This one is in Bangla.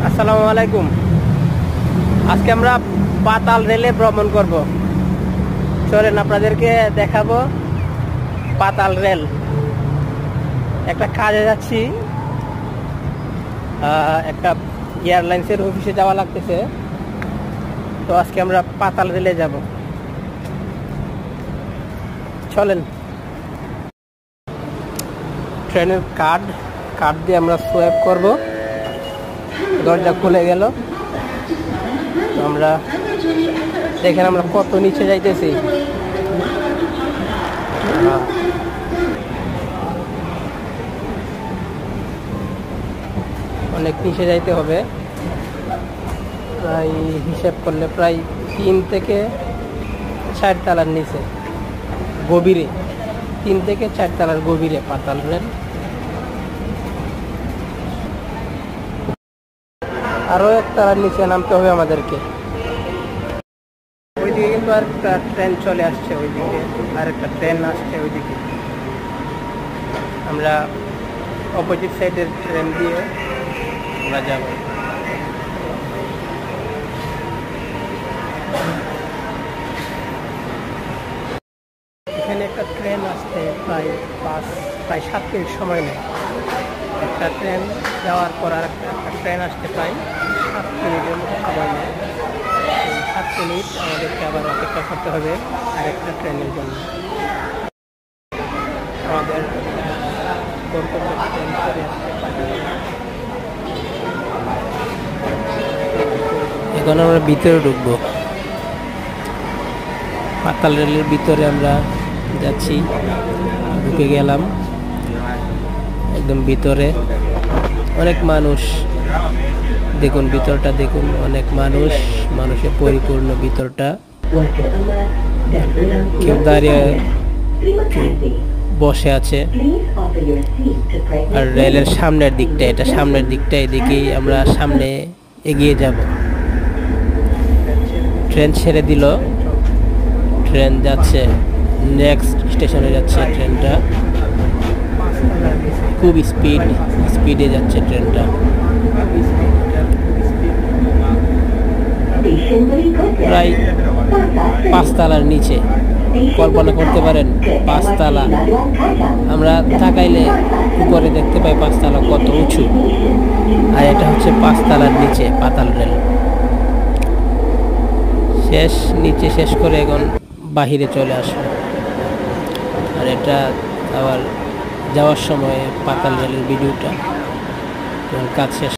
আসসালামু আলাইকুম। আজকে আমরা পাতাল রেলে ভ্রমণ করব। চলেন আপনাদেরকে দেখাবো পাতাল রেল। একটা কাজে যাচ্ছি, একটা এয়ারলাইন্সের অফিসে যাওয়া লাগতেছে। তো আজকে আমরা পাতাল রেলে যাব। চলেন। ট্রেনের কার্ড দিয়ে আমরা সোয়াইপ করব। দরজা খুলে গেল। আমরা দেখেন আমরা কত নিচে যাইতেছি। অনেক নিচে যাইতে হবে, প্রায় হিসাব করলে প্রায় 3 থেকে 4 তলার নিচে গভীরে, 3 থেকে 4 তলার গভীরে পাতাল রেল। আরো 1 তলার নিচে নামতে হবে আমাদেরকে। ওইদিকে কিন্তু আরেকটা ট্রেন চলে আসছে, ওইদিকে আরেকটা ট্রেন আসছে ওইদিকে। আমরা অপোজিট সাইডের ট্রেন দিয়ে আমরা যাব। এখানে একটা ট্রেন আসতে প্রায় 7 মিনিট সময় নেয়। একটা ট্রেন যাওয়ার পর আর একটা ট্রেন আসতে প্রায় 7 মিনিটের মতো সময় নেয়। 7 মিনিট আমাদেরকে আবার অপেক্ষা করতে হবে আরেকটা ট্রেনের জন্য। আমাদের গন্তব্যের ট্রেন চলে আসতে পারে। এখন আমরা ভিতরে ঢুকবো। পাতাল রেলের ভিতরে আমরা যাচ্ছি, ঢুকে গেলাম একদম ভিতরে। অনেক মানুষ, দেখুন ভিতরটা দেখুন, অনেক মানুষে পরিপূর্ণ ভিতরটা। কেউ দাঁড়িয়ে, কেউ বসে আছে। আর রেলের সামনের দিকটা, এটা সামনের দিকটা, এদিকেই আমরা সামনে এগিয়ে যাব। ট্রেন ছেড়ে দিল, ট্রেন যাচ্ছে নেক্সট স্টেশনে যাচ্ছে ট্রেনটা। খুব স্পিডে যাচ্ছে ট্রেনটা। প্রায় 5 তলার নিচে, কল্পনা করতে পারেন 5 তলা। আমরা তাকাইলে উপরে দেখতে পাই 5 তলা কত উঁচু। আর এটা হচ্ছে 5 তলার নিচে পাতাল রেল। নিচে শেষ করে এখন বাহিরে চলে আসলো। আর এটা আবার যাওয়ার সময় পাতাল রেলের ভিডিওটা কাজ শেষ।